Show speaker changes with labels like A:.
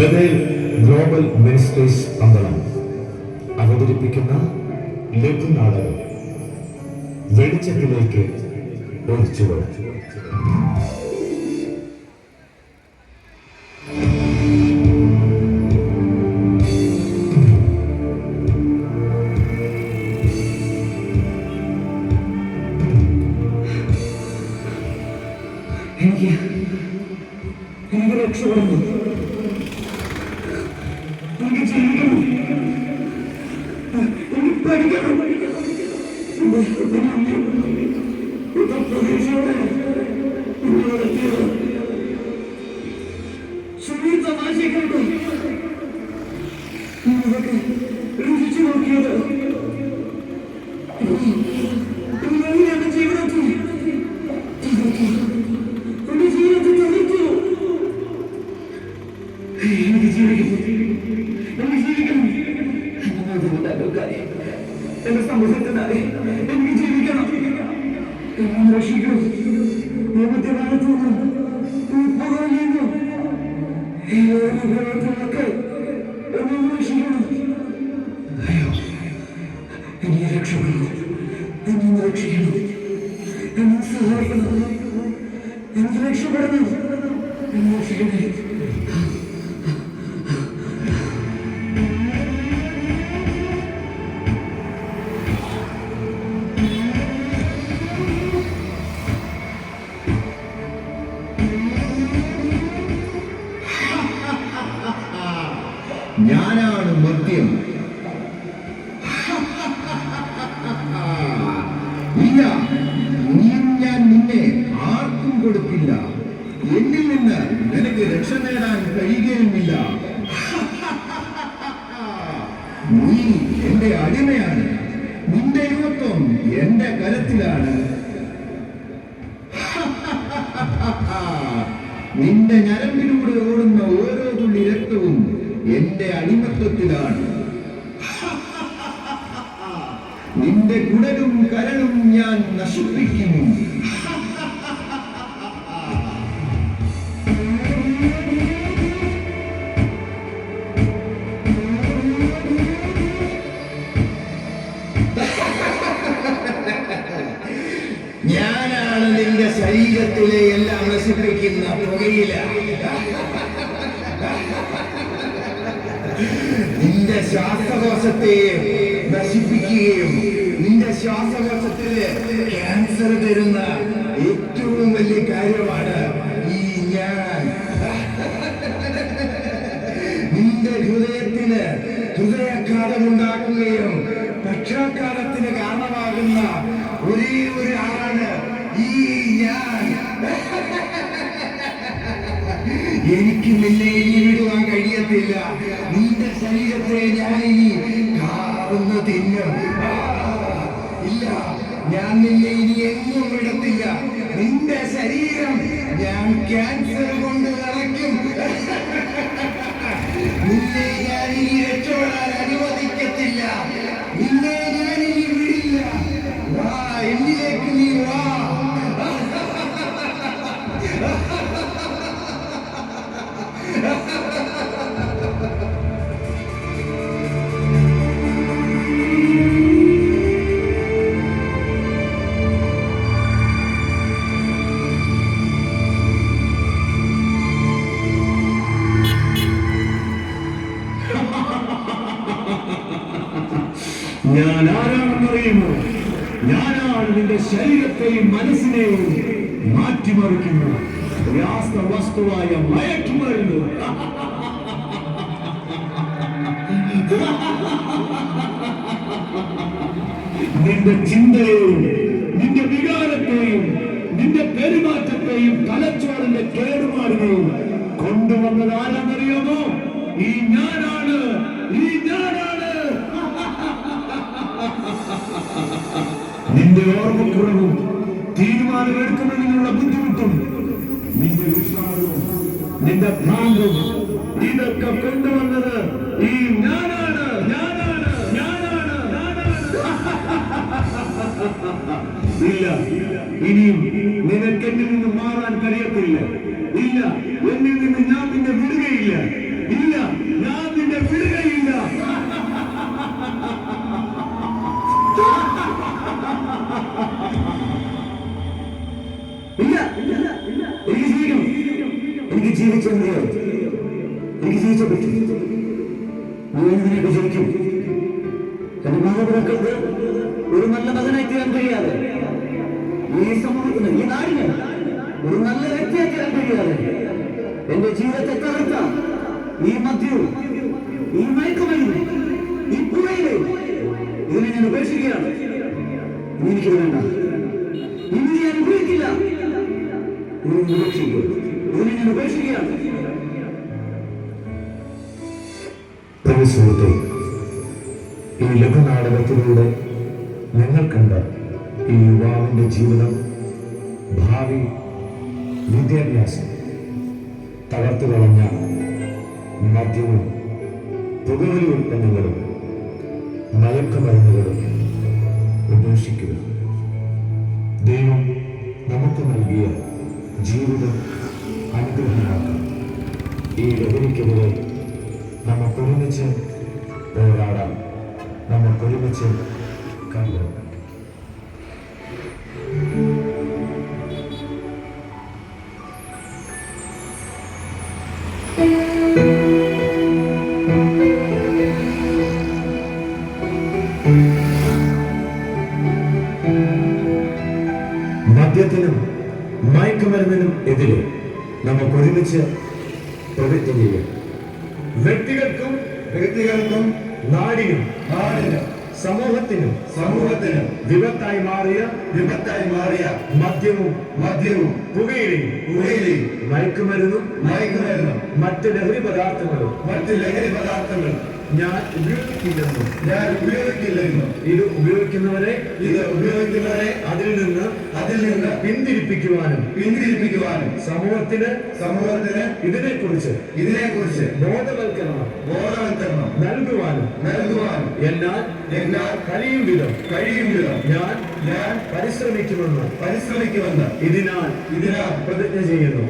A: Bethel global ministries അമ്പലം അവതരിപ്പിക്കുന്ന ലഘുനാടകം വെളിച്ചത്തിലേക്ക് ഒരു ചുവട്.
B: എനിക്ക് രക്ഷപ്പെടുന്നു. എനിക്ക് ജീവിക്കണം. എനിക്ക് പഠിക്കണം. പ്രതീക്ഷയോടെ തമാശയൊക്കെ ഇതൊക്കെ രുചിച്ചു നോക്കിയത് എന്റെ ജീവിതത്തിൽ എനിക്ക് ജീവിക്കണം. എന്റെ സമൂഹത്തിനായി എനിക്ക് ജീവിക്കണം. എന്നെ രക്ഷിക്കണം. നിയമത്തിനകത്തു നിന്നും പുകയിലും ഒക്കെ എന്നെ രക്ഷിക്കണം. എന്നെ രക്ഷപ്പെടണം. എന്നെ രക്ഷിക്കണം. എന്നെ സഹായിക്കണം. എനിക്ക് രക്ഷപ്പെടണം. എന്നെ രക്ഷിക്കണേ.
C: ഞാനാണ് മദ്യം. ഇല്ല, ഞാൻ നിന്നെ ആർക്കും കൊടുക്കില്ല. എന്നിൽ നിന്ന് നിനക്ക് രക്ഷ നേടാൻ കഴിയുകയുമില്ല. നീ എന്റെ അടിമയാണ്. നിന്റെ യുവത്വം എന്റെ കരത്തിലാണ്. നിന്റെ ഞരമ്പിലൂടെ ഓടുന്ന ഓരോ തുള്ളി രക്തവും എന്റെ അടിമത്വത്തിലാണ്. നിന്റെ കുടലും കരളും ഞാൻ നശിപ്പിക്കും. ഞാനാണ് നിന്റെ ശരീരത്തിലെ എല്ലാം നശിപ്പിക്കുന്ന പുകയില. നിന്റെ ശ്വാസകോശത്തെ നശിപ്പിക്കുകയും നിന്റെ ശ്വാസകോശത്തില് ക്യാൻസർ തരുന്ന ഏറ്റവും വലിയ കാര്യമാണ് ഈ ഞാൻ. നിന്റെ ഹൃദയത്തിന് ഹൃദയാഘാതമുണ്ടാക്കുകയും പക്ഷാഘാതത്തിന് കാരണമാകുന്ന ഒരേ ഒരു ആളാണ് ഈ ഞാൻ. എനിക്ക് നിന്നെ ഇനി വിടുവാൻ കഴിയത്തില്ല. നിന്റെ ശരീരത്തെ ഞാൻ ഇനി കാർന്ന് തിന്നും. ഇല്ല, ഞാൻ നിന്നെ ഇനി എങ്ങും വിടത്തില്ല. നിന്റെ ശരീരം ഞാൻ ക്യാൻസർ കൊണ്ട് നിറയ്ക്കും. നിന്നെ ഞാൻ ഇനി രക്ഷപ്പെടാൻ അനുവദിക്കത്തില്ല. നിന്നെ ഞാൻ ഇനി വിടില്ല. വാ, എന്നിലേക്ക് നീ വാ.
A: ഞാൻ ആരാണെന്നറിയുമോ? ഞാനാണ് നിന്റെ ശരീരത്തെയും മനസ്സിനെയും മാറ്റിമറിക്കുന്ന രാസവസ്തുവായ മയക്കുമരുന്ന്. നിന്റെ ചിന്തയെയും നിന്റെ വികാരത്തെയും നിന്റെ പെരുമാറ്റത്തെയും തലച്ചോറിന്റെ കേടുപാടിനെയും കൊണ്ടുവന്നത് ആരാണെന്നറിയാമോ? ഈ ഞാനാണ്. ഈ ഞാനാണ്. നിന്റെ ഓർമ്മക്കുറവും തീരുമാനമെടുക്കുന്നതിനുള്ള ബുദ്ധിമുട്ടും നിന്റെ വിഷാദവും നിന്റെ ഭ്രാന്തും ഇതൊക്കെ കൊണ്ടുവന്നത് ഈ ഞാനാണ്. ഞാനാണ്. ഞാനാണ്. ഇല്ല, ഇനിയും നിനക്ക് എന്നിൽ നിന്ന് മാറാൻ കഴിയത്തില്ല. ഇല്ല, എന്നിൽ നിന്ന് ഞാൻ നിന്നെ വിടുകയില്ല. ഇല്ല,
B: എനിക്ക് ജീവിച്ചെന്നോ എനിക്ക് ജീവിച്ച പറ്റും. ഞാൻ ഇതിനെ വിജയിക്കും. എന്റെ മാതാപിതാക്കൾക്ക് ഒരു നല്ല മകനായി തീരാൻ കഴിയാതെ, ഈ സമൂഹത്തിന്, ഈ നാടിന് ഒരു നല്ല വ്യക്തിയായി തീരാൻ കഴിയാതെ, എന്റെ ജീവിതത്തെ തകർത്ത ഈ മദ്യവും ഈ മയക്കുമരുന്നും ഈ പുഴയിലും ഇതിനെ ഞാൻ ഉപേക്ഷിക്കുകയാണ്. ഇനി എനിക്കിത് വേണ്ട. ഇനി ഞാൻ ഉപയോഗിക്കില്ല. ഇതിനെ ഉപേക്ഷിക്കുക. ഇതിനെ ഞാൻ ഉപേക്ഷിക്കുകയാണ്.
A: പ്രിയ സുഹൃത്തേ, ഈ ലഘുനാടകത്തിലൂടെ നിങ്ങൾ കണ്ട ഈ യുവാവിന്റെ ജീവിതം, ഭാവി, വിദ്യാഭ്യാസം തകർത്തു കളഞ്ഞ മദ്യവും പുകവലി ഉൽപ്പന്നങ്ങളും മയക്കുമരുന്നുകളും ഉപേക്ഷിക്കുക. ദൈവം നമുക്ക് നൽകിയ ജീവിതം അനുഗ്രഹമാക്കാം. ഈ ലഹരിക്കെതിരെ നമുക്കൊരുമിച്ച് പോരാടാം. നമുക്കൊരുമിച്ച് കണ്ടുപിടിക്കാം. മദ്യത്തിനും മയക്കുമരുന്നിനും എതിരെ നമുക്കൊരുമിച്ച് പ്രതിജ്ഞ ചെയ്യാം. വ്യക്തികൾക്കും നാടിനും സമൂഹത്തിനും വിപത്തായി മാറിയ മദ്യവും പുകയിലയും മയക്കുമരുന്നും മറ്റ് ലഹരി പദാർത്ഥങ്ങളും ഞാൻ ഉപയോഗിക്കില്ലെന്നും ഇത് ഉപയോഗിക്കുന്നവരെ അതിൽ നിന്ന് പിന്തിരിപ്പിക്കുവാനും സമൂഹത്തിന് ഇതിനെക്കുറിച്ച് ബോധവൽക്കരണം നൽകുവാനും എന്നാൽ കഴിയും വിധം ഞാൻ പരിശ്രമിക്കുമെന്ന് ഇതിനാൽ പ്രതിജ്ഞ ചെയ്യുന്നു.